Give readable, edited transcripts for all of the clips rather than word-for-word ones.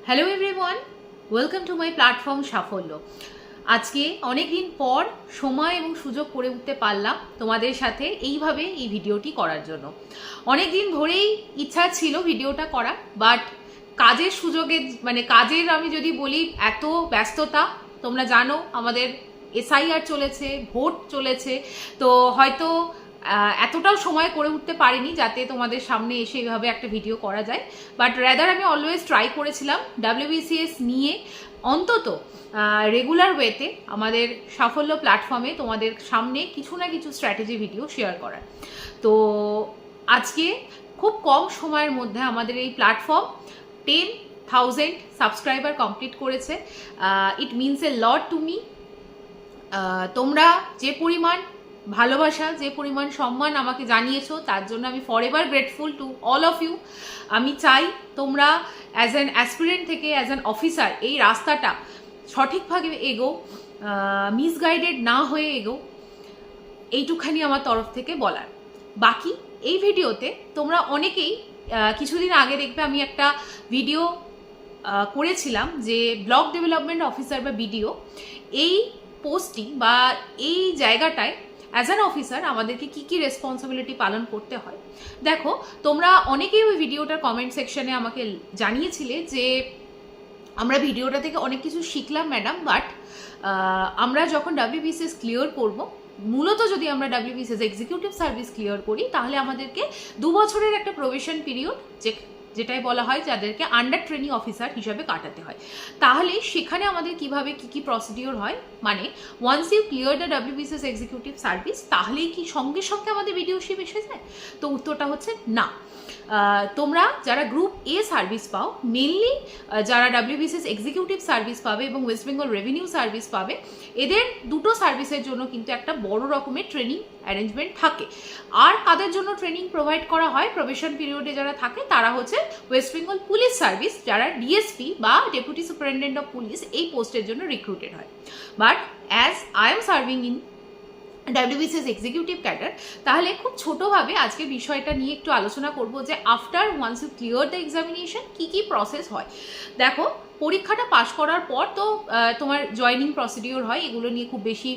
Hello everyone, welcome to my platform সাফল্য। আজকে অনেক দিন পর সময় এবং সুযোগ করে উঠতে পারলাম তোমাদের সাথে এইভাবে এই ভিডিওটি করার জন্য। অনেক দিন ধরেই ইচ্ছা ছিল ভিডিওটা করা, বাট কাজের সুযোগে কাজের আমি যদি বলি এত ব্যস্ততা, তোমরা জানো আমাদের এসআইআর চলেছে, ভোট চলেছে, তো হয়তো এতটাও সময় করে উঠতে পারিনি যাতে তোমাদের সামনে এসে এইভাবে একটা ভিডিও করা যায়। বাট রেদার আমি অলওয়েজ ট্রাই করেছিলাম WBCS নিয়ে অন্তত রেগুলার ওয়েতে আমাদের সাফল্য প্ল্যাটফর্মে তোমাদের সামনে কিছু না কিছু স্ট্র্যাটেজি ভিডিও শেয়ার করার। তো আজকে খুব কম সময়ের মধ্যে আমাদের এই প্ল্যাটফর্ম 10,000 সাবস্ক্রাইবার কমপ্লিট করেছে। It means a lot to me. তোমরা যে পরিমাণ ভালোবাসা, যে পরিমাণ সম্মান আমাকে জানিয়েছো, তার জন্য আমি forever grateful to all of you. আমি চাই তোমরা অ্যাজ অ্যান অ্যাসপিরেন্ট থেকে অ্যাজ অ্যান অফিসার এই রাস্তাটা সঠিকভাবে এগো, মিসগাইডেড না হয়ে এগো, এইটুখানি আমার তরফ থেকে বলার। বাকি এই ভিডিওতে তোমরা অনেকেই কিছুদিন আগে দেখবে আমি একটা ভিডিও করেছিলাম যে ব্লক ডেভেলপমেন্ট অফিসার বা BDO এই পোস্টিং বা এই জায়গাটায় অ্যাজ অ্যান অফিসার আমাদেরকে কি কি রেসপন্সিবিলিটি পালন করতে হয়। দেখো, তোমরা অনেকেই ওই ভিডিওটার কমেন্ট সেকশনে আমাকে জানিয়েছিলে যে আমরা ভিডিওটা থেকে অনেক কিছু শিখলাম ম্যাডাম, বাট আমরা যখন WBCS ক্লিয়ার করব, মূলত যদি আমরা WBCS এক্সিকিউটিভ সার্ভিস ক্লিয়ার করি, তাহলে আমাদেরকে 2 বছরের একটা প্রোবেশন পিরিয়ড যেটাই বলা হয় যাদেরকে আন্ডার ট্রেনিং অফিসার হিসাবে কাটাতে হয়। তাহলে সেখানে আমাদের কিভাবে কি কি প্রসিডিওর হয়, মানে once you clear the WBCS executive service তাহলেই কি সঙ্গে সঙ্গে আমাদের ভিডিওশিপ এসে যায়? তো উত্তরটা হচ্ছে না। তোমরা যারা গ্রুপ A সার্ভিস পাও, মেনলি যারা WBCS এক্সিকিউটিভ সার্ভিস পাবে এবং ওয়েস্ট বেঙ্গল রেভিনিউ সার্ভিস পাবে, এদের দুটো সার্ভিসের জন্য কিন্তু একটা বড় রকমের ট্রেনিং অ্যারেঞ্জমেন্ট থাকে। আর কাদের জন্য ট্রেনিং প্রোভাইড করা হয় প্রবেশন পিরিয়ডে যারা থাকে, তারা হচ্ছে ওয়েস্ট বেঙ্গল পুলিশ সার্ভিস, যারা DSP বা ডেপুটি সুপারিনটেন্ডেন্ট অফ পুলিশ এই পোস্টের জন্য রিক্রুটেড হয়। But as I am serving in WBCS executive cadre, তাহলে খুব ছোটোভাবে আজকে বিষয়টা নিয়ে একটু আলোচনা করব যে after once you clear the examination কী কী প্রসেস হয়। দেখো, পরীক্ষাটা পাশ করার পর তো তোমার জয়নিং প্রসিডিওর হয়, এগুলো নিয়ে খুব বেশি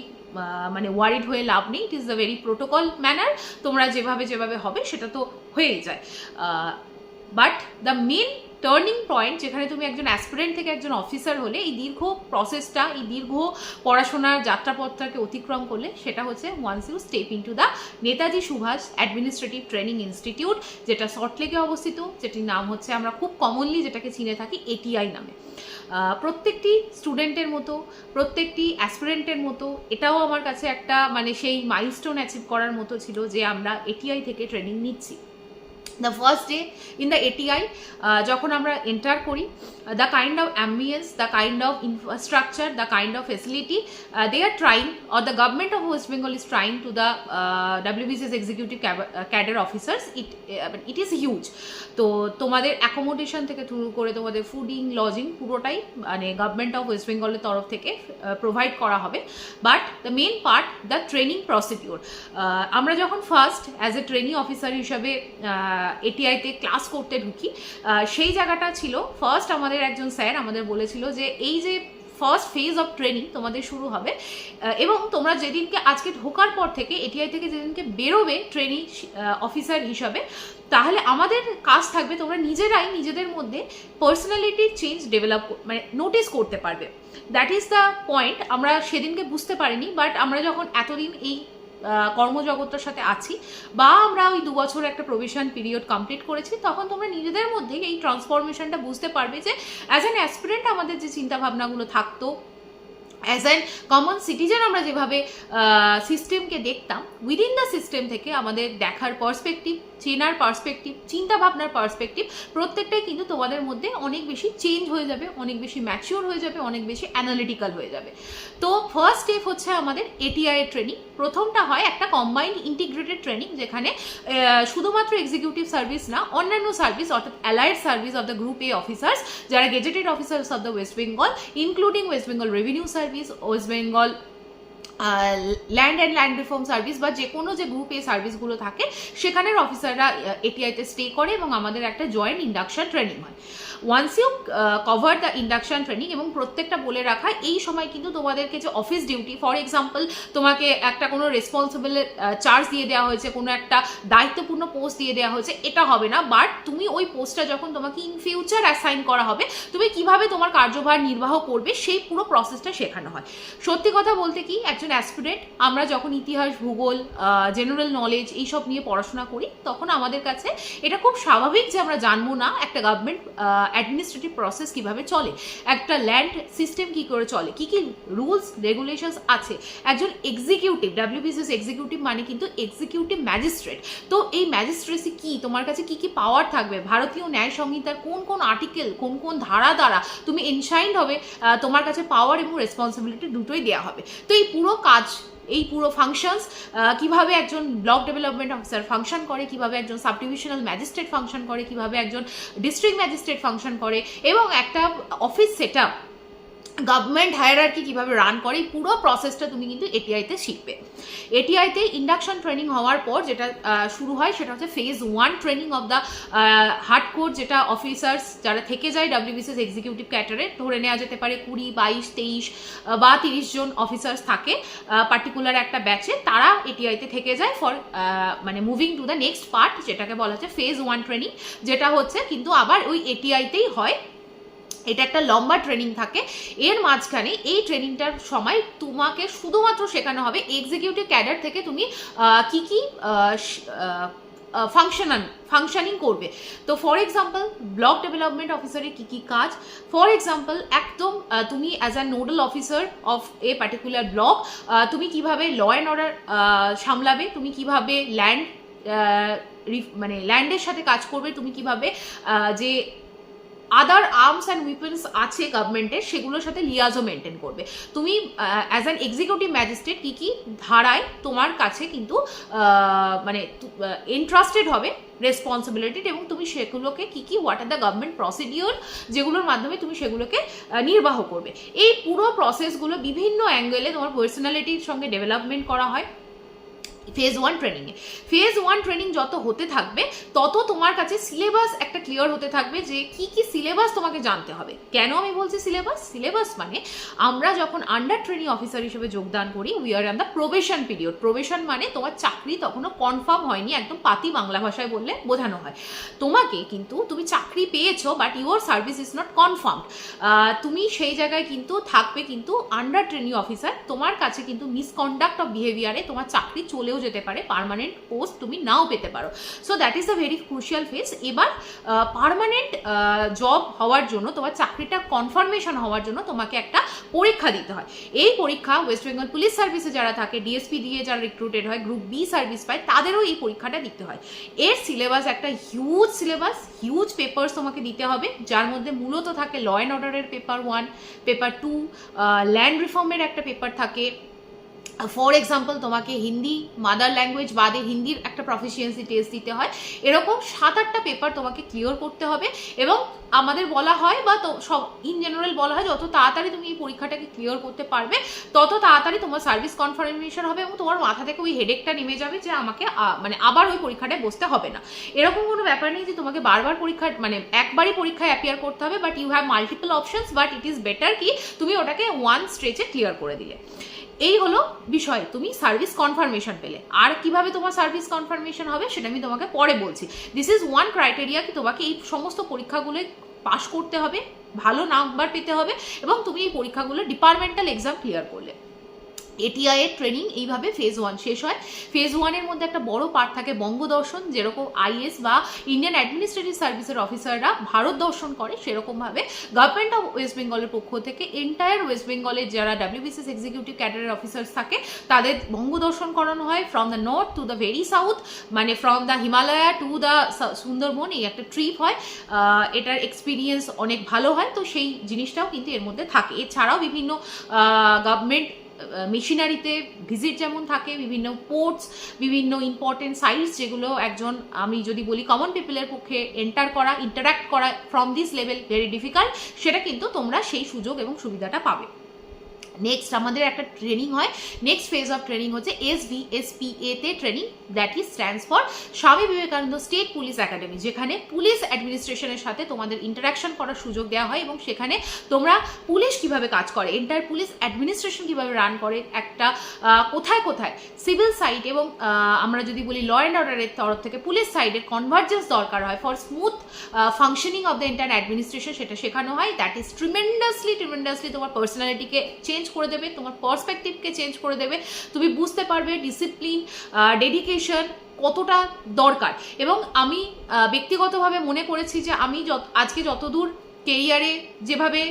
ওয়ারিড হয়ে লাভ নেই। It is the very protocol manner, তোমরা যেভাবে হবে সেটা তো হয়েই যায়। But the main turning point, যেখানে তুমি একজন অ্যাসপিরেন্ট থেকে একজন অফিসার হলে এই দীর্ঘ প্রসেসটা, এই দীর্ঘ পড়াশোনার যাত্রাপথটাকে অতিক্রম করলে, সেটা হচ্ছে once you step into the Netaji Subhash administrative training institute, যেটা সল্টলেকে অবস্থিত, যেটির নাম হচ্ছে আমরা খুব কমনলি যেটাকে চিনে থাকি ATI নামে। প্রত্যেকটি স্টুডেন্টের মতো, প্রত্যেকটি অ্যাসপিরেন্টের মতো এটাও আমার কাছে একটা সেই মাইলস্টোন অ্যাচিভ করার মতো ছিল যে আমরা ATI থেকে ট্রেনিং নিচ্ছি। The first day in the ATI যখন আমরা এন্টার করি, the kind of ambience, the kind of infrastructure, the kind of facility they are trying or the government of West Bengal is trying to the WBCS executive cadre officers, it is huge. তো তোমাদের accommodation থেকে শুরু করে তোমাদের fooding, lodging পুরোটাই government of West বেঙ্গলের তরফ থেকে প্রোভাইড করা হবে। But the main part, the training procedure, আমরা যখন first as a training officer হিসাবে ATI-তে ক্লাস করতে ঢুকি, সেই জায়গাটা ছিল ফার্স্ট আমাদের একজন স্যার আমাদের বলেছিল যে এই যে ফার্স্ট ফেজ অফ ট্রেনিং তোমাদের শুরু হবে, এবং তোমরা যেদিনকে আজকে ঢোকার পর থেকে ATI থেকে যেদিনকে বেরোবে ট্রেনিং অফিসার হিসাবে, তাহলে আমাদের কাজ থাকবে তোমরা নিজেরাই নিজেদের মধ্যে পার্সোনালিটির চেঞ্জ ডেভেলপ নোটিস করতে পারবে। That is the point. আমরা সেদিনকে বুঝতে পারিনি, বাট আমরা যখন এতদিন এই কর্মজগৎটার সাথে আছি বা আমরা ওই 2 বছর একটা প্রভিশন পিরিয়ড কমপ্লিট করেছি, তখন তোমরা নিজেদের মধ্যে এই ট্রান্সফরমেশনটা বুঝতে পারবে যে অ্যাজ অ্যান অ্যাসপিরেন্ট আমাদের যে চিন্তাভাবনাগুলো থাকতো, অ্যাজ অ্যান কমন সিটিজেন আমরা যেভাবে সিস্টেমকে দেখতাম, উইদিন দ্য সিস্টেম থেকে আমাদের দেখার পার্সপেক্টিভ, চেনার পার্সপেক্টিভ, চিন্তাভাবনার পার্সপেক্টিভ প্রত্যেকটাই কিন্তু তোমাদের মধ্যে অনেক বেশি চেঞ্জ হয়ে যাবে, অনেক বেশি ম্যাচিওর হয়ে যাবে, অনেক বেশি অ্যানালিটিক্যাল হয়ে যাবে। তো ফার্স্ট স্টেপ হচ্ছে আমাদের ATI এর ট্রেনিং। প্রথমটা হয় একটা কম্বাইন্ড ইন্টিগ্রেটেড ট্রেনিং, যেখানে শুধুমাত্র এক্সিকিউটিভ সার্ভিস না, অন্যান্য সার্ভিস অর্থাৎ allied service of the group A officers, যারা gazetted officers of the West Bengal, including West Bengal revenue service, West Bengal land and land reform service বা যে কোনো যে গ্রুপ এ সার্ভিসগুলো থাকে সেখানের অফিসাররা এটিআইতে স্টে করে এবং আমাদের একটা জয়েন্ট ইন্ডাকশন ট্রেনিং হয়। Once you cover the induction training, এবং প্রত্যেকটা বলে রাখা এই সময় কিন্তু তোমাদেরকে যে অফিস ডিউটি, ফর এক্সাম্পল তোমাকে একটা কোনো রেসপন্সিবল চার্জ দিয়ে দেওয়া হয়েছে, কোনো একটা দায়িত্বপূর্ণ পোস্ট দিয়ে দেওয়া হয়েছে, এটা হবে না। বাট তুমি ওই পোস্টটা যখন তোমাকে ইন ফিউচার অ্যাসাইন করা হবে, তুমি কিভাবে তোমার কার্যভার নির্বাহ করবে সেই পুরো প্রসেসটা শেখানো হয়। সত্যি কথা বলতে কি, একজন অ্যাসপিরেন্ট আমরা যখন ইতিহাস, ভূগোল, জেনারেল নলেজ এইসব নিয়ে পড়াশোনা করি, তখন আমাদের কাছে এটা খুব স্বাভাবিক যে আমরা জানবো না একটা গভর্নমেন্ট অ্যাডমিনিস্ট্রেটিভ প্রসেস কিভাবে চলে, একটা ল্যান্ড সিস্টেম কি করে চলে, কি কি রুলস রেগুলেশনস আছে। একজন এক্সিকিউটিভ, ডাব্লিউবিসিএস এক্সিকিউটিভ মানে কিন্তু এক্সিকিউটিভ ম্যাজিস্ট্রেট। তো এই ম্যাজিস্ট্রেসি কি, তোমার কাছে কি কি পাওয়ার থাকবে, ভারতীয় ন্যায় সংহিতার কোন কোন আর্টিকেল, কোন কোন ধারা দ্বারা তুমি এনশাইন্ড হবে, তোমার কাছে পাওয়ার এবং রেসপন্সিবিলিটি দুটোই দেওয়া হবে। তো এই পুরো কাজ, এই পুরো ফাংশনস, কিভাবে একজন ব্লক ডেভেলপমেন্ট অফিসার ফাংশন করে, কিভাবে একজন সাব ডিভিশনাল ম্যাজিস্ট্রেট ফাংশন করে, কিভাবে একজন ডিস্ট্রিক্ট ম্যাজিস্ট্রেট ফাংশন করে, এবং একটা office set up, government hierarchy কিভাবে রান করে, এই পুরো প্রসেসটা তুমি কিন্তু এটিআইতে শিখবে। এটিআইতে ইন্ডাকশন ট্রেনিং হওয়ার পর যেটা শুরু হয় সেটা হচ্ছে phase 1 training of the hardcore, যেটা অফিসার্স যারা থেকে যায় ডাব্লিউবিসিএস এক্সিকিউটিভ ক্যাডারে, ধরে নেওয়া যেতে পারে 20, 22, 23 বা 30 জন অফিসার্স থাকে পার্টিকুলার একটা ব্যাচে, তারা এটিআইতে থেকে যায় ফর মানে moving to the next part, যেটাকে বলা হচ্ছে ফেজ 1 ট্রেনিং, যেটা হচ্ছে কিন্তু আবার ওই এটিআইতেই হয়। এটা একটা লম্বা ট্রেনিং থাকে। এর মাঝখানে এই ট্রেনিংটার সময় তোমাকে শুধুমাত্র শেখানো হবে এক্সিকিউটিভ ক্যাডার থেকে তুমি কি কি ফাংশনিং করবে। তো ফর এক্সাম্পল ব্লক ডেভেলপমেন্ট অফিসারের কি কি কাজ, ফর এক্সাম্পল একদম তুমি as a nodal officer of a particular block তুমি কিভাবে ল অ্যান্ড অর্ডার সামলাবে, তুমি কিভাবে ল্যান্ড মানে ল্যান্ডের সাথে কাজ করবে, তুমি কিভাবে যে আদার আর্মস অ্যান্ড উইপেন্স আছে গভর্নমেন্টের সেগুলোর সাথে লিয়াজও মেনটেন করবে। তুমি অ্যাজ অ্যান এক্সিকিউটিভ ম্যাজিস্ট্রেট কী কী ধারায় তোমার কাছে কিন্তু মানে ইন্ট্রাস্টেড হবে রেসপন্সিবিলিটি, এবং তুমি সেগুলোকে কী কী what are the government procedure যেগুলোর মাধ্যমে তুমি সেগুলোকে নির্বাহ করবে। এই পুরো প্রসেসগুলো বিভিন্ন অ্যাঙ্গেলে তোমার পার্সোনালিটির সঙ্গে ডেভেলপমেন্ট করা হয় ফেজ 1 ট্রেনিংয়ে। ফেজ 1 ট্রেনিং যত হতে থাকবে তত তোমার কাছে সিলেবাস একটা ক্লিয়ার হতে থাকবে যে কি কি সিলেবাস তোমাকে জানতে হবে। কেন আমি বলছি সিলেবাস মানে আমরা যখন আন্ডার ট্রেনিং অফিসার হিসেবে যোগদান করি, we are on the probation period. Probation মানে তোমার চাকরি তখনও কনফার্ম হয়নি, একদম পাতি বাংলা ভাষায় বললে বোঝানো হয়। তোমাকে কিন্তু তুমি চাকরি পেয়েছো but your service is not confirmed. তুমি সেই জায়গায় কিন্তু থাকবে কিন্তু আন্ডার ট্রেনিং অফিসার, তোমার কাছে কিন্তু মিসকন্ডাক্ট অফ বিহেভিয়ারে তোমার চাকরি চলেও যেতে পারে, পার্মানেন্ট পোস্ট তুমি নাও পেতে পারো। So that is a very crucial phase. এবার পার্মানেন্ট জব হওয়ার জন্য, তোমার চাকরিটা কনফার্মেশন হওয়ার জন্য তোমাকে একটা পরীক্ষা দিতে হয়। এই পরীক্ষা ওয়েস্ট বেঙ্গল পুলিশ সার্ভিসে যারা থাকে, ডিএসপি দিয়ে যারা রিক্রুটেড হয়, গ্রুপ বি সার্ভিস পায়, তাদেরও এই পরীক্ষাটা দিতে হয়। এর সিলেবাস একটা হিউজ সিলেবাস, হিউজ পেপার্স তোমাকে দিতে হবে, যার মধ্যে মূলত থাকে ল অ্যান্ড অর্ডারের পেপার 1, পেপার 2, ল্যান্ড রিফর্মের একটা পেপার থাকে। ফর এক্সাম্পল তোমাকে হিন্দি মাদার ল্যাঙ্গুয়েজ বাদে হিন্দির একটা প্রফিসিয়েন্সি টেস্ট দিতে হয়। এরকম 7-8টা পেপার তোমাকে ক্লিয়ার করতে হবে, এবং আমাদের বলা হয় বা তো সব ইন জেনারেল বলা হয় যত তাড়াতাড়ি তুমি এই পরীক্ষাটাকে ক্লিয়ার করতে পারবে তত তাড়াতাড়ি তোমার সার্ভিস কনফার্মেশন হবে, এবং তোমার মাথা থেকে ওই হেডেকটা নেমে যাবে যে আমাকে মানে আবার ওই পরীক্ষাটায় বসতে হবে না। এরকম কোনো ব্যাপার নেই যে তোমাকে বারবার পরীক্ষা মানে একবারই পরীক্ষায় অ্যাপিয়ার করতে হবে, but you have multiple options, but it is better কি তুমি ওটাকে ওয়ান স্ট্রেচে ক্লিয়ার করে দিলে। এই হলো বিষয়, তুমি সার্ভিস কনফার্মেশন পেলে। আর কিভাবে তোমার সার্ভিস কনফার্মেশন হবে সেটা আমি তোমাকে পরে বলছি। দিস ইজ ওয়ান ক্রাইটেরিয়া কি তোমাকে এই সমস্ত পরীক্ষাগুলো পাস করতে হবে, ভালো নাম্বার পেতে হবে, এবং তুমি এই পরীক্ষাগুলো ডিপার্টমেন্টাল এক্সাম ক্লিয়ার করলে। এটিআই এর ট্রেনিং এইভাবে ফেজ 1 শেষ হয়। ফেজ 1 এর মধ্যে একটা বড় পার্ট থাকে বঙ্গদর্শন, যেরকম আইএস বা ইন্ডিয়ান অ্যাডমিনিস্ট্রেটিভ সার্ভিসের অফিসাররা ভারত দর্শন করে, সেরকমভাবে গভর্নমেন্ট অফ ওয়েস্ট বেঙ্গলের পক্ষ থেকে এন্টায়ার ওয়েস্ট বেঙ্গলের যারা ডাব্লিউবিসিএস এক্সিকিউটিভ ক্যাডারের অফিসার্স থাকে তাদের বঙ্গদর্শন করানো হয়, from the north to the very south, মানে from the Himalaya to the Sundarban. এই একটা ট্রিপ হয়, এটার এক্সপিরিয়েন্স অনেক ভালো হয়, তো সেই জিনিসটাও কিন্তু এর মধ্যে থাকে। এছাড়াও বিভিন্ন গভর্নমেন্ট মেশিনারিতে ভিজিট যেমন থাকে, বিভিন্ন পোর্টস, বিভিন্ন ইম্পর্টেন্ট সাইটস যেগুলো একজন, আমি যদি বলি কমন পিপলের পক্ষে এন্টার করা, ইন্টারাক্ট করা from this level very difficult, সেটা কিন্তু তোমরা সেই সুযোগ এবং সুবিধাটা পাবে। নেক্সট আমাদের একটা ট্রেনিং হয়, নেক্সট ফেজ অফ ট্রেনিং হচ্ছে SVSPA তে training, that is stands for Swami Vivekananda state police academy, যেখানে পুলিশ অ্যাডমিনিস্ট্রেশনের সাথে তোমাদের ইন্টারাকশন করার সুযোগ দেওয়া হয় এবং সেখানে তোমরা পুলিশ কিভাবে কাজ করে, এন্টায়ার পুলিশ অ্যাডমিনিস্ট্রেশন কিভাবে রান করে, একটা কোথায় কোথায় সিভিল সাইড এবং আমরা যদি বলি ল অ্যান্ড অর্ডারের তরফ থেকে পুলিশ সাইডের কনভার্জেন্স দরকার হয় for smooth functioning of the entire administration, সেটা শেখানো হয়। দ্যাট ইজ ট্রিমেন্ডাসলি তোমার পার্সোনালিটিকে চেঞ্জ করে দেবে, তোমার পার্সপেক্টিভকে চেঞ্জ করে দেবে, তুমি বুঝতে পারবে ডিসিপ্লিন, ডেডিকেশন কতটা দরকার। এবং আমি ব্যক্তিগতভাবে মনে করেছি যে আমি আজকে যতদূর কেরিয়ারে যেভাবে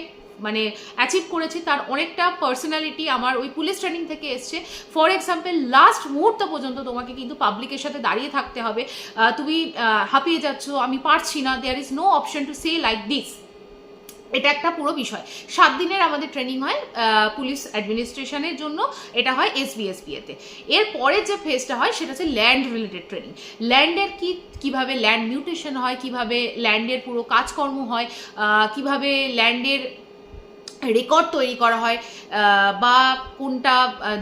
মানে অ্যাচিভ করেছি তার অনেকটা পার্সোনালিটি আমার ওই পুলিশ ট্রেনিং থেকে এসছে। ফর এক্সাম্পল লাস্ট মুহূর্ত পর্যন্ত তোমাকে কিন্তু পাবলিকের সাথে দাঁড়িয়ে থাকতে হবে, তুমি হাঁপিয়ে যাচ্ছ, আমি পারছি না, there is no option to say like this, এটা একটা পুরো বিষয়। 7 দিনের আমাদের ট্রেনিং হয় পুলিশ অ্যাডমিনিস্ট্রেশনের জন্য, এটা হয় SVSPA তে। এর পরে যে ফেজটা হয় সেটা হচ্ছে ল্যান্ড রিলেটেড ট্রেনিং। ল্যান্ডের কিভাবে ল্যান্ড মিউটেশন হয়, কিভাবে ল্যান্ডের পুরো কাজকর্ম হয়, কিভাবে ল্যান্ডের রেকর্ড তৈরি করা হয়, বা কোনটা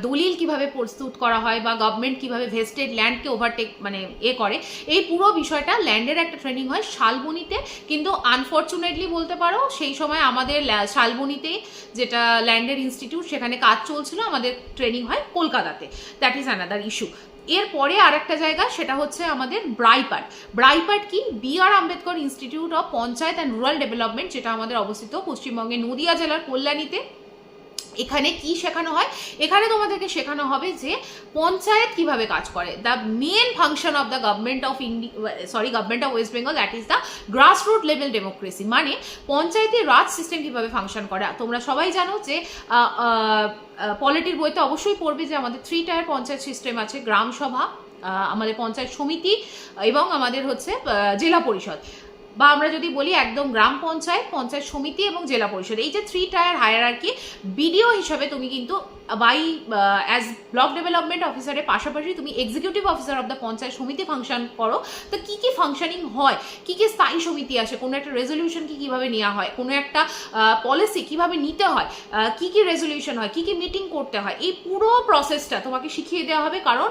দলিল কিভাবে প্রস্তুত করা হয়, বা গভর্নমেন্ট কিভাবে ভেস্টেড ল্যান্ডকে ওভারটেক মানে করে, এই পুরো বিষয়টা ল্যান্ডের একটা ট্রেনিং হয় শালবনিতে। কিন্তু আনফর্চুনেটলি বলতে পারো সেই সময় আমাদের শালবনিতে যেটা ল্যান্ডের ইনস্টিটিউট সেখানে কাজ চলছিল, আমাদের ট্রেনিং হয় কলকাতাতে, দ্যাট ইজ অ্যানাদার ইস্যু। এরপরে আর একটা জায়গা সেটা হচ্ছে আমাদের ব্রাইপাট কি BR Ambedkar institute of panchayat and rural development, যেটা আমাদের অবস্থিত পশ্চিমবঙ্গের নদিয়া জেলার কল্যাণীতে। এখানে কি শেখানো হয়, এখানে তোমাদেরকে শেখানো হবে যে পঞ্চায়েত কিভাবে কাজ করে, the main function of the government of West Bengal, that is the grassroot level democracy, মানে পঞ্চায়েতের রাজ সিস্টেম কিভাবে ফাংশন করে। তোমরা সবাই জানো যে পলিটির বইতে অবশ্যই পড়বে যে আমাদের 3 টায়ার পঞ্চায়েত সিস্টেম আছে, গ্রাম সভা, আমাদের পঞ্চায়েত সমিতি এবং আমাদের হচ্ছে জেলা পরিষদ, বা আমরা যদি বলি একদম গ্রাম পঞ্চায়েত, পঞ্চায়েত সমিতি এবং জেলা পরিষদ, এই যে 3 টায়ার হায়ারার্কি। বিডিও হিসাবে তুমি কিন্তু অ্যাজ ব্লক ডেভেলপমেন্ট অফিসারের পাশাপাশি তুমি executive officer of the panchayat সমিতি ফাংশন করো। তো কি কি ফাংশনিং হয়, কি কি স্থায়ী সমিতি আসে, কোনো একটা রেজলিউশন কিভাবে নেওয়া হয়, কোনো একটা পলিসি কিভাবে নিতে হয়, কি কি রেজলিউশন হয়, কি কি মিটিং করতে হয়, এই পুরো প্রসেসটা তোমাকে শিখিয়ে দেওয়া হবে। কারণ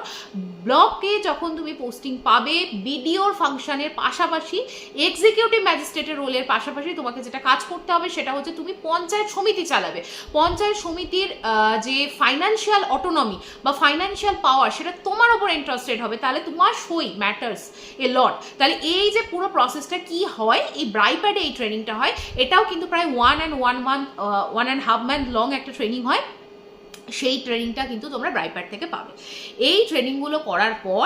ব্লকে যখন তুমি পোস্টিং পাবে, বিডিওর ফাংশনের পাশাপাশি এক্সিকিউটিভ ম্যাজিস্ট্রেটের রোলের পাশাপাশি তোমাকে যেটা কাজ করতে হবে সেটা হচ্ছে তুমি পঞ্চায়েত সমিতি চালাবে। পঞ্চায়েত সমিতির যে ফাইন্যান্সিয়াল অটোনমি বা ফাইন্যান্সিয়াল পাওয়ার সেটা তোমার ওপর ইন্টারেস্টেড হবে, তাহলে তোমার সই ম্যাটার্স এ লট। তাহলে এই যে পুরো প্রসেসটা কি হয়, এই ব্রাইপ্যাডে এই ট্রেনিংটা হয়, এটাও কিন্তু প্রায় 1.5 month লং একটা ট্রেনিং হয়। সেই ট্রেনিংটা কিন্তু তোমরা ব্রাইপ্যাড থেকে পাবে। এই ট্রেনিংগুলো করার পর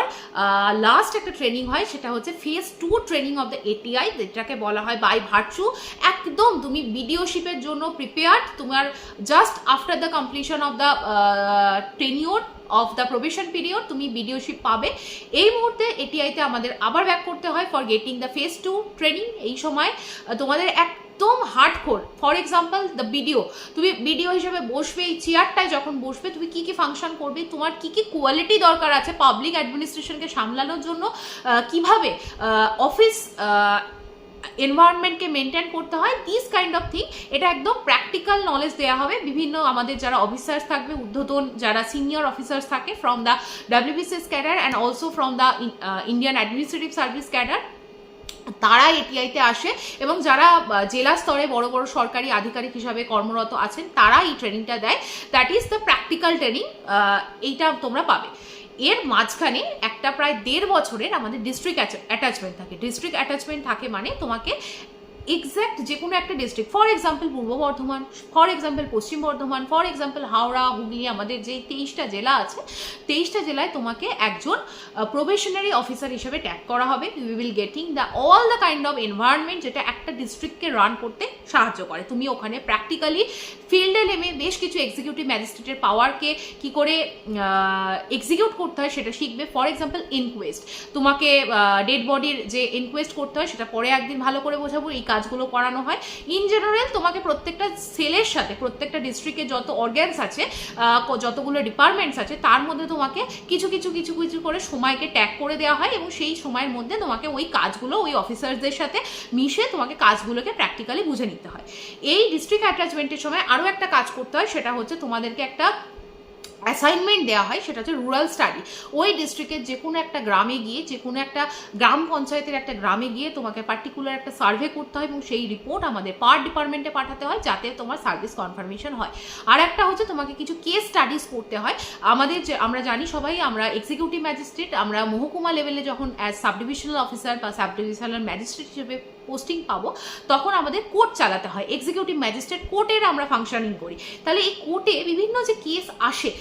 লাস্ট একটা ট্রেনিং হয়, সেটা হচ্ছে phase 2 training of the ATI, যেটাকে বলা হয় বাই ভার্চু। একদম তুমি বিডিওশিপের জন্য প্রিপেয়ার্ড, তোমার just after the completion of the tenure of the probation period তুমি বিডিওশিপ পাবে। এই মুহূর্তে ATI-তে আমাদের আবার ব্যাক করতে হয় for getting the phase 2 training. এই সময় তোমাদের একদম hardcore, for example the BDO, তুমি বিডিও হিসেবে বসবে, এই চেয়ারটায় যখন বসবে তুমি কি কি ফাংশন করবে, তোমার কি কি কোয়ালিটি দরকার আছে পাবলিক অ্যাডমিনিস্ট্রেশনকে সামলানোর জন্য, কিভাবে অফিস এনভায়রনমেন্টকে মেনটেন করতে হয়, দিস কাইন্ড অফ থিং। এটা একদম প্র্যাকটিক্যাল নলেজ দেওয়া হবে বিভিন্ন আমাদের যারা অফিসার্স থাকবে, ঊর্ধ্বতন যারা সিনিয়র অফিসার্স থাকে from the WBCS cadre and also from the Indian administrative service cadre, তারা ATI-তে আসে এবং যারা জেলা স্তরে বড় বড় সরকারি আধিকারিক হিসাবে কর্মরত আছেন তারা এই ট্রেনিংটা দেয়। That is the practical training, এইটা তোমরা পাবে। এর মাঝখানে একটা প্রায় 1.5 বছরের আমাদের ডিস্ট্রিক্ট অ্যাটাচমেন্ট থাকে। ডিস্ট্রিক্ট অ্যাটাচমেন্ট থাকে মানে তোমাকে এক্স্যাক্ট যে কোনো একটা district, for example Purba Bardhaman, for example Paschim Bardhaman, for example Howrah, Hooghly, আমাদের যে 23টা জেলা আছে, 23টা জেলায় তোমাকে একজন প্রবেশনারি অফিসার হিসেবে ট্যাগ করা হবে। You will getting all the kind of environment যেটা একটা ডিস্ট্রিক্টকে রান করতে সাহায্য করে। তুমি ওখানে প্র্যাকটিক্যালি ফিল্ডে নেমে বেশ কিছু এক্সিকিউটিভ ম্যাজিস্ট্রেটের পাওয়ারকে কি করে এক্সিকিউট করতে হয় সেটা শিখবে। ফর এক্সাম্পল ইনকোয়েস্ট, তোমাকে ডেড বডির যে ইনকোয়েস্ট করতে হয় সেটা পরে একদিন ভালো করে বোঝাবো, এই কাজগুলো করানো হয়। ইন জেনারেল তোমাকে প্রত্যেকটা সেলের সাথে, প্রত্যেকটা ডিস্ট্রিক্টে যত অর্গ্যানস আছে, যতগুলো ডিপার্টমেন্টস আছে, তার মধ্যে তোমাকে কিছু কিছু কিছু কিছু করে সময়কে ট্যাগ করে দেওয়া হয় এবং সেই সময়ের মধ্যে তোমাকে ওই কাজগুলো ওই অফিসারদের সাথে মিশে তোমাকে কাজগুলোকে প্র্যাকটিক্যালি বুঝে নিতে হয়। এই ডিস্ট্রিক্ট অ্যাটাচমেন্টের সময় আরও একটা কাজ করতে হয়, সেটা হচ্ছে তোমাদেরকে একটা অ্যাসাইনমেন্ট দেওয়া হয়, সেটা হচ্ছে রুরাল স্টাডি। ওই ডিস্ট্রিক্টের যে কোনো একটা গ্রামে গিয়ে, যে কোনো একটা গ্রাম পঞ্চায়েতের একটা গ্রামে গিয়ে তোমাকে পার্টিকুলার একটা সার্ভে করতে হয় এবং সেই রিপোর্ট আমাদের পার ডিপার্টমেন্টে পাঠাতে হয়, যাতে তোমার সার্ভিস কনফার্মেশন হয়। আর একটা হচ্ছে তোমাকে কিছু কেস স্টাডিজ করতে হয়। আমাদের যে আমরা জানি সবাই, আমরা এক্সিকিউটিভ ম্যাজিস্ট্রেট, আমরা মহকুমা লেভেলে যখন অ্যাজ সাব ডিভিশনাল অফিসার বা সাব ডিভিশনাল ম্যাজিস্ট্রেট হিসেবে পোস্টিং পাবো, তখন আমাদের কোর্ট চালাতে হয়। এক্সিকিউটিভ ম্যাজিস্ট্রেট কোর্টের আমরা ফাংশনিং করি। তাহলে এই কোর্টে বিভিন্ন যে কেস আসে,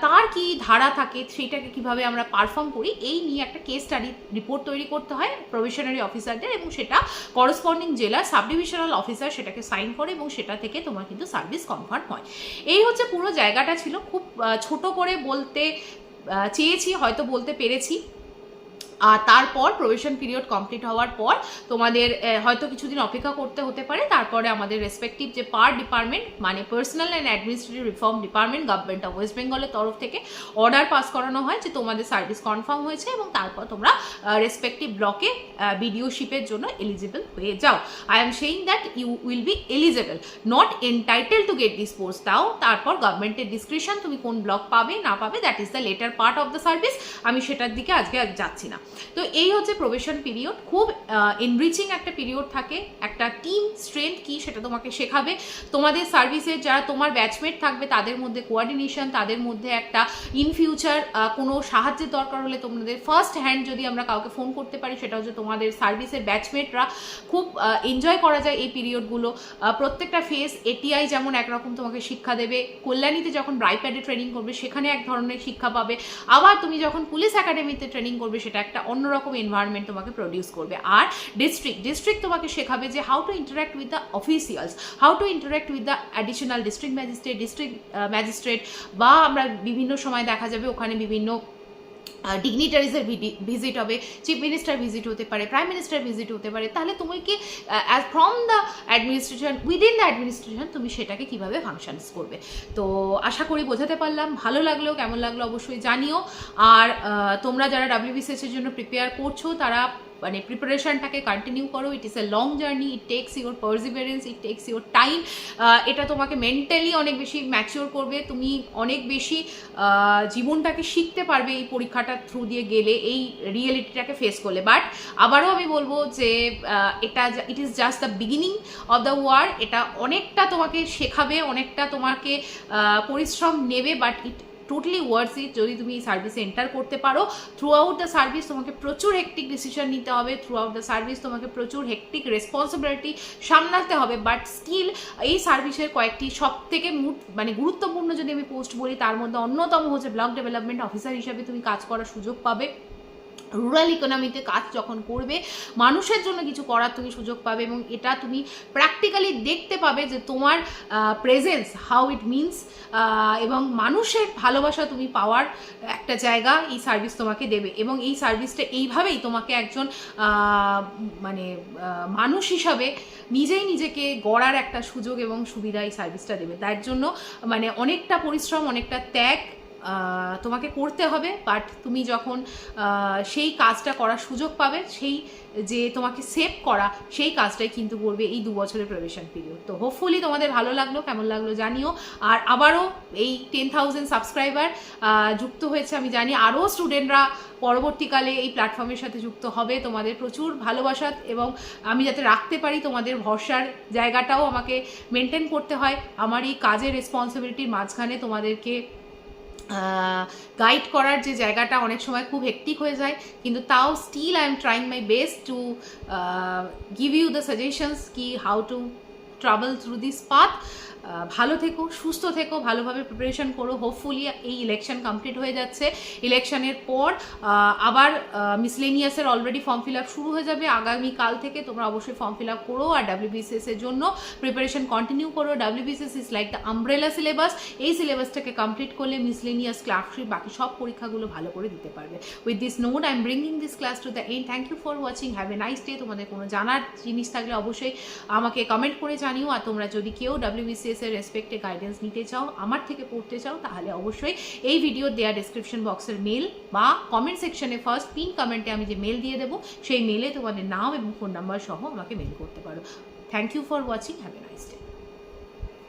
তার কি ধারা থাকে, সেটাকে কিভাবে আমরা পারফর্ম করি, এই নিয়ে একটা কেস স্টাডি রিপোর্ট তৈরি করতে হয় প্রভিশনারি অফিসারদের, এবং সেটা করসপন্ডিং জেলার সাব ডিভিশনাল অফিসার সেটাকে সাইন করে এবং সেটা থেকে তোমার কিন্তু সার্ভিস কনফার্ম হয়। এই হচ্ছে পুরো জায়গাটা ছিল। খুব ছোট করে বলতে চেয়েছি, হয়তো বলতে পেরেছি। আর তারপর প্রবেশন পিরিয়ড কমপ্লিট হওয়ার পর তোমাদের হয়তো কিছুদিন অপেক্ষা করতে হতে পারে। তারপরে আমাদের রেসপেক্টিভ যে পার ডিপার্টমেন্ট, মানে personal and administrative reform department, government of West বেঙ্গলের তরফ থেকে অর্ডার পাস করানো হয় যে তোমাদের সার্ভিস কনফার্ম হয়েছে, এবং তারপর তোমরা রেসপেক্টিভ ব্লকে বিডিওশিপের জন্য এলিজিবল হয়ে যাও। I am saying that you will be eligible, not entitle to get this post. তাও তারপর গভর্নমেন্টের ডিসক্রিপশন, তুমি কোন ব্লক পাবে না পাবে, that is the letter part of the service. আমি সেটার দিকে আজকে যাচ্ছি না। তো এই হচ্ছে প্রবেশন পিরিয়ড। খুব এনরিচিং একটা পিরিয়ড থাকে। একটা টিম স্ট্রেংথ কি সেটা তোমাকে শেখাবে। তোমাদের সার্ভিসের যারা তোমার ব্যাচমেট থাকবে তাদের মধ্যে কোঅর্ডিনেশন, তাদের মধ্যে একটা ইন ফিউচার কোনো সাহায্যের দরকার হলে তোমাদের ফার্স্ট হ্যান্ড যদি আমরা কাউকে ফোন করতে পারি, সেটা হচ্ছে তোমাদের সার্ভিসের ব্যাচমেটরা। খুব এনজয় করা যায় এই পিরিয়ডগুলো। প্রত্যেকটা ফেজ, এটিআই যেমন একরকম তোমাকে শিক্ষা দেবে, কল্যাণীতে যখন ব্রাইপ্যাডে ট্রেনিং করবে সেখানে এক ধরনের শিক্ষা পাবে, আবার তুমি যখন পুলিশ একাডেমিতে ট্রেনিং করবে সেটা একটা অন্যরকম এনভায়রনমেন্ট তোমাকে প্রডিউস করবে। আর ডিস্ট্রিক্ট তোমাকে শেখাবে যে how to interact with the officials, how to interact with the additional district magistrate, বা আমরা বিভিন্ন সময় দেখা যাবে ওখানে বিভিন্ন ডিগনিটারিজের ভিজিট হবে, চিফ মিনিস্টার ভিজিট হতে পারে, প্রাইম মিনিস্টার ভিজিট হতে পারে। তাহলে তোমাকে as from the administration, within the administration, তুমি সেটাকে কীভাবে ফাংশনস করবে। তো আশা করি বোঝাতে পারলাম। ভালো লাগলেও, কেমন লাগলো অবশ্যই জানিও। আর তোমরা যারা WBCS এর জন্য প্রিপেয়ার করছো, তারা মানে প্রিপারেশনটাকে কন্টিনিউ করো। It is a long journey, it takes your Perseverance, it takes your time. এটা তোমাকে মেন্টালি অনেক বেশি ম্যাচিওর করবে। তুমি অনেক বেশি জীবনটাকে শিখতে পারবে এই পরীক্ষাটার থ্রু দিয়ে গেলে, এই রিয়েলিটিটাকে ফেস করলে। বাট আবারও আমি বলবো যে it is just the beginning of the war. এটা অনেকটা তোমাকে শেখাবে, অনেকটা তোমাকে পরিশ্রম নেবে, but it totally worth it যদি তুমি এই সার্ভিসে এন্টার করতে পারো। থ্রু আউট দ্য সার্ভিস তোমাকে প্রচুর হেক্টিক ডিসিশন নিতে হবে, থ্রু আউট দ্য সার্ভিস তোমাকে প্রচুর হেক্টিক রেসপন্সিবিলিটি সামলাতে হবে। বাট স্টিল এই সার্ভিসের কয়েকটি সব থেকে মানে গুরুত্বপূর্ণ যদি আমি পোস্ট বলি, তার মধ্যে অন্যতম হচ্ছে ব্লক ডেভেলপমেন্ট অফিসার হিসাবে তুমি কাজ করার সুযোগ পাবে। রুরাল ইকোনমিতে কাজ যখন করবে, মানুষের জন্য কিছু করার তুমি সুযোগ পাবে, এবং এটা তুমি প্র্যাকটিক্যালি দেখতে পাবে যে তোমার প্রেজেন্স হাউ ইট মিনস, এবং মানুষের ভালোবাসা তুমি পাওয়ার একটা জায়গা এই সার্ভিস তোমাকে দেবে। এবং এই সার্ভিসটা এইভাবেই তোমাকে একজন মানে মানুষ হিসাবে নিজেই নিজেকে গড়ার একটা সুযোগ এবং সুবিধা এই সার্ভিসটা দেবে। তার জন্য মানে অনেকটা পরিশ্রম, অনেকটা ত্যাগ তোমাকে করতে হবে। বাট তুমি যখন সেই কাজটা করার সুযোগ পাবে, সেই যে তোমাকে সেভ করা, সেই কাজটাই কিন্তু করবে এই 2 বছরের প্রবেশন পিরিয়ড। তো হোপফুলি তোমাদের ভালো লাগলো, কেমন লাগলো জানিও। আর আবারও এই 10,000 সাবস্ক্রাইবার যুক্ত হয়েছে, আমি জানি আরও স্টুডেন্টরা পরবর্তীকালে এই প্ল্যাটফর্মের সাথে যুক্ত হবে। তোমাদের প্রচুর ভালোবাসা, এবং আমি যাতে রাখতে পারি তোমাদের ভরসার জায়গাটাও আমাকে মেনটেন করতে হয়। আমার এই কাজের রেসপন্সিবিলিটির মাঝখানে তোমাদেরকে গাইড করার যে জায়গাটা অনেক সময় খুব হেক্টিক হয়ে যায়, কিন্তু তাও still I am trying my best to give you the suggestions কি how to travel through this path. ভালো থেকো, সুস্থ থেকো, ভালোভাবে প্রিপারেশন করো। হোপফুলি এই ইলেকশন কমপ্লিট হয়ে যাচ্ছে, ইলেকশনের পর আবার মিসলেনিয়াসের অলরেডি ফর্ম ফিল আপ শুরু হয়ে যাবে আগামীকাল থেকে। তোমরা অবশ্যই ফর্ম ফিল আপ করো আর WBCS এর জন্য প্রিপারেশন কন্টিনিউ করো। WBCS is like the umbrella syllabus. এই সিলেবাসটাকে কমপ্লিট করলে মিসলেনিয়াস, ক্লার্কশিপ, বাকি সব পরীক্ষাগুলো ভালো করে দিতে পারবে। With this note I am bringing this class to the end. Thank you for watching, have a nice day. তোমাদের কোনো জানার জিনিস থাকলে অবশ্যই আমাকে কমেন্ট করে জানিও। আর তোমরা যদি কেউ WBCS এর রেসপেক্টে গাইডেন্স নিতে চাও, আমার থেকে পড়তে চাও, তাহলে অবশ্যই এই ভিডিও দেওয়া ডেসক্রিপশন বক্সের মেল বা কমেন্ট সেকশনে ফার্স্ট পিন কমেন্টে আমি যে মেল দিয়ে দেবো, সেই মেলে তোমাদের নাম এবং ফোন নাম্বার সহ আমাকে মেল করতে পারো। Thank you for watching, have a nice day.